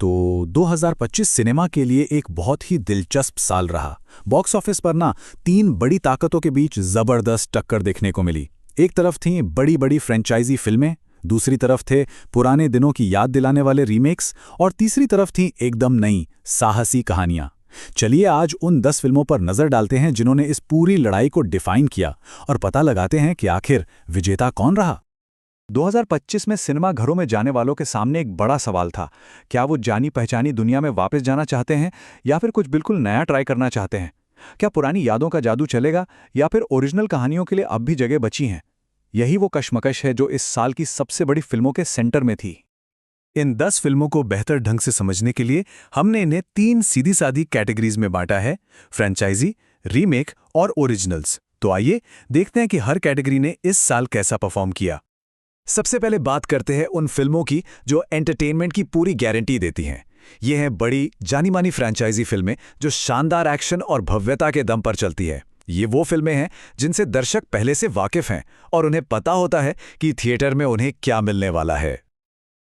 तो 2025 सिनेमा के लिए एक बहुत ही दिलचस्प साल रहा। बॉक्स ऑफिस पर ना तीन बड़ी ताकतों के बीच जबरदस्त टक्कर देखने को मिली। एक तरफ थीं बड़ी बड़ी फ्रेंचाइजी फिल्में, दूसरी तरफ थे पुराने दिनों की याद दिलाने वाले रीमेक्स और तीसरी तरफ थीं एकदम नई साहसी कहानियां। चलिए आज उन 10 फिल्मों पर नजर डालते हैं जिन्होंने इस पूरी लड़ाई को डिफाइन किया और पता लगाते हैं कि आखिर विजेता कौन रहा। 2025 में सिनेमा घरों में जाने वालों के सामने एक बड़ा सवाल था। क्या वो जानी पहचानी दुनिया में वापस जाना चाहते हैं या फिर कुछ बिल्कुल नया ट्राई करना चाहते हैं? क्या पुरानी यादों का जादू चलेगा या फिर ओरिजिनल कहानियों के लिए अब भी जगह बची हैं? यही वो कश्मकश है जो इस साल की सबसे बड़ी फिल्मों के सेंटर में थी। इन 10 फिल्मों को बेहतर ढंग से समझने के लिए हमने इन्हें 3 सीधी-सादी कैटेगरीज में बांटा है: फ्रेंचाइजी, रीमेक और ओरिजिनल्स। तो आइए देखते हैं कि हर कैटेगरी ने इस साल कैसा परफॉर्म किया। सबसे पहले बात करते हैं उन फिल्मों की जो एंटरटेनमेंट की पूरी गारंटी देती हैं। ये हैं बड़ी जानी-मानी फ्रेंचाइजी फिल्में जो शानदार एक्शन और भव्यता के दम पर चलती है। ये वो फिल्में हैं जिनसे दर्शक पहले से वाकिफ हैं और उन्हें पता होता है कि थिएटर में उन्हें क्या मिलने वाला है।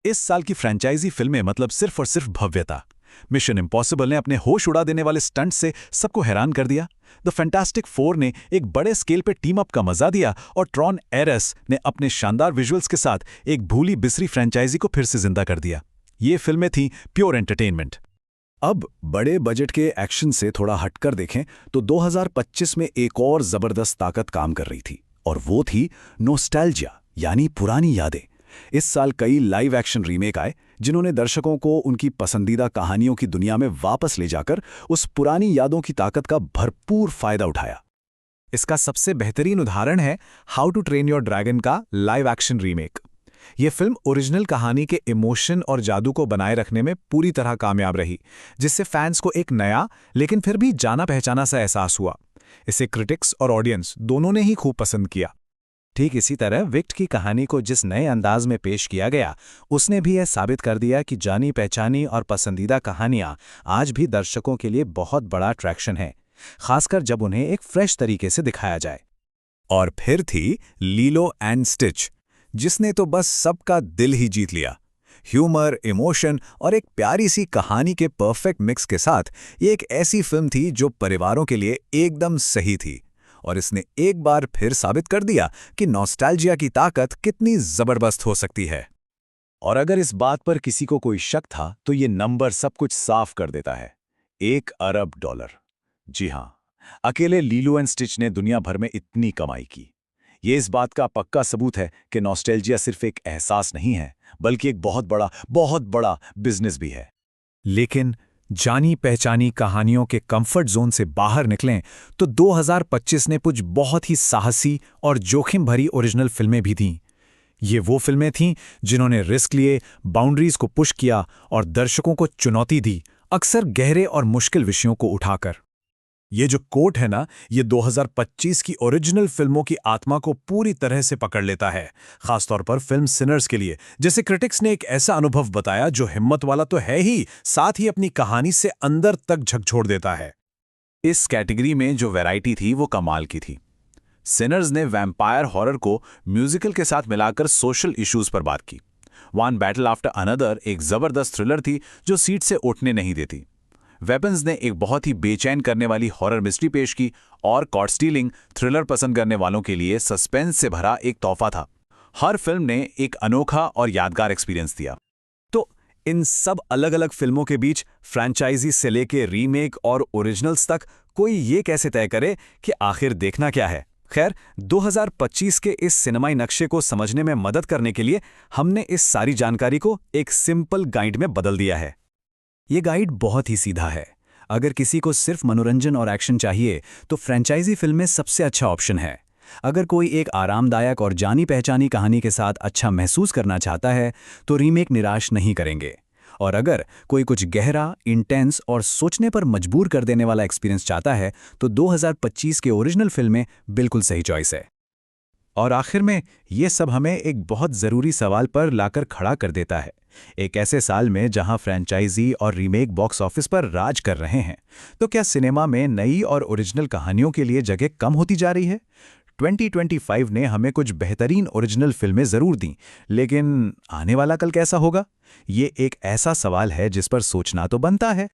इस साल की फ्रेंचाइजी फिल्में मतलब सिर्फ और सिर्फ भव्यता। मिशन इम्पॉसिबल ने अपने होश उड़ा देने वाले स्टंट से सबको हैरान कर दिया। द फैंटास्टिक फोर ने एक बड़े स्केल पे टीम अप का मजा दिया और ट्रॉन एरस ने अपने शानदार विजुअल्स के साथ एक भूली बिसरी फ्रेंचाइजी को फिर से जिंदा कर दिया। ये फिल्में थीं प्योर एंटरटेनमेंट। अब बड़े बजट के एक्शन से थोड़ा हटकर देखें तो 2025 में एक और जबरदस्त ताकत काम कर रही थी और वो थी नॉस्टैल्जिया, यानी पुरानी यादें। इस साल कई लाइव एक्शन रीमेक आए जिन्होंने दर्शकों को उनकी पसंदीदा कहानियों की दुनिया में वापस ले जाकर उस पुरानी यादों की ताकत का भरपूर फायदा उठाया। इसका सबसे बेहतरीन उदाहरण है how to train your dragon का लाइव एक्शन रीमेक। यह फिल्म ओरिजिनल कहानी के इमोशन और जादू को बनाए रखने में पूरी तरह कामयाब रही, जिससे फैंस को एक नया लेकिन फिर भी जाना पहचाना सा एहसास हुआ। इसे क्रिटिक्स और ऑडियंस दोनों ने ही खूब पसंद किया। ठीक इसी तरह विक्ट की कहानी को जिस नए अंदाज में पेश किया गया, उसने भी यह साबित कर दिया कि जानी पहचानी और पसंदीदा कहानियां आज भी दर्शकों के लिए बहुत बड़ा अट्रैक्शन है, खासकर जब उन्हें एक फ्रेश तरीके से दिखाया जाए। और फिर थी लीलो एंड स्टिच, जिसने तो बस सबका दिल ही जीत लिया। ह्यूमर, इमोशन और एक प्यारी सी कहानी के परफेक्ट मिक्स के साथ ये एक ऐसी फिल्म थी जो परिवारों के लिए एकदम सही थी और इसने एक बार फिर साबित कर दिया कि नॉस्टैल्जिया की ताकत कितनी जबरदस्त हो सकती है। और अगर इस बात पर किसी को कोई शक था तो ये नंबर सब कुछ साफ कर देता है। $1 अरब। जी हां, अकेले लीलो एंड स्टिच ने दुनिया भर में इतनी कमाई की। ये इस बात का पक्का सबूत है कि नॉस्टैल्जिया सिर्फ एक एहसास नहीं है, बल्कि एक बहुत बड़ा बिजनेस भी है। लेकिन जानी पहचानी कहानियों के कंफर्ट जोन से बाहर निकलें तो 2025 ने कुछ बहुत ही साहसी और जोखिम भरी ओरिजिनल फिल्में भी थीं। ये वो फिल्में थीं जिन्होंने रिस्क लिए, बाउंड्रीज को पुश किया और दर्शकों को चुनौती दी, अक्सर गहरे और मुश्किल विषयों को उठाकर। ये जो कोट है ना, ये 2025 की ओरिजिनल फिल्मों की आत्मा को पूरी तरह से पकड़ लेता है, खासतौर पर फिल्म सिनर्स के लिए, जैसे क्रिटिक्स ने एक ऐसा अनुभव बताया जो हिम्मत वाला तो है ही, साथ ही अपनी कहानी से अंदर तक झकझोर देता है। इस कैटेगरी में जो वैरायटी थी वो कमाल की थी। सिनर्स ने वैम्पायर हॉरर को म्यूजिकल के साथ मिलाकर सोशल इश्यूज पर बात की। वन बैटल आफ्टर अनदर एक जबरदस्त थ्रिलर थी जो सीट से उठने नहीं देती। वेपन्स ने एक बहुत ही बेचैन करने वाली हॉरर मिस्ट्री पेश की और कॉट स्टीलिंग थ्रिलर पसंद करने वालों के लिए सस्पेंस से भरा एक तोहफा था। हर फिल्म ने एक अनोखा और यादगार एक्सपीरियंस दिया। तो इन सब अलग अलग फिल्मों के बीच फ्रेंचाइजी से लेके रीमेक और ओरिजिनल्स तक कोई ये कैसे तय करे कि आखिर देखना क्या है? खैर, 2025 के इस सिनेमाई नक्शे को समझने में मदद करने के लिए हमने इस सारी जानकारी को एक सिंपल गाइड में बदल दिया है। ये गाइड बहुत ही सीधा है। अगर किसी को सिर्फ मनोरंजन और एक्शन चाहिए तो फ्रेंचाइजी फिल्में सबसे अच्छा ऑप्शन है। अगर कोई एक आरामदायक और जानी पहचानी कहानी के साथ अच्छा महसूस करना चाहता है तो रीमेक निराश नहीं करेंगे। और अगर कोई कुछ गहरा, इंटेंस और सोचने पर मजबूर कर देने वाला एक्सपीरियंस चाहता है तो 2025 के ओरिजिनल फिल्में बिल्कुल सही चॉइस है। और आखिर में ये सब हमें एक बहुत ज़रूरी सवाल पर लाकर खड़ा कर देता है। एक ऐसे साल में जहां फ्रेंचाइजी और रीमेक बॉक्स ऑफिस पर राज कर रहे हैं, तो क्या सिनेमा में नई और ओरिजिनल कहानियों के लिए जगह कम होती जा रही है? 2025 ने हमें कुछ बेहतरीन ओरिजिनल फिल्में ज़रूर दी, लेकिन आने वाला कल कैसा होगा? ये एक ऐसा सवाल है जिस पर सोचना तो बनता है।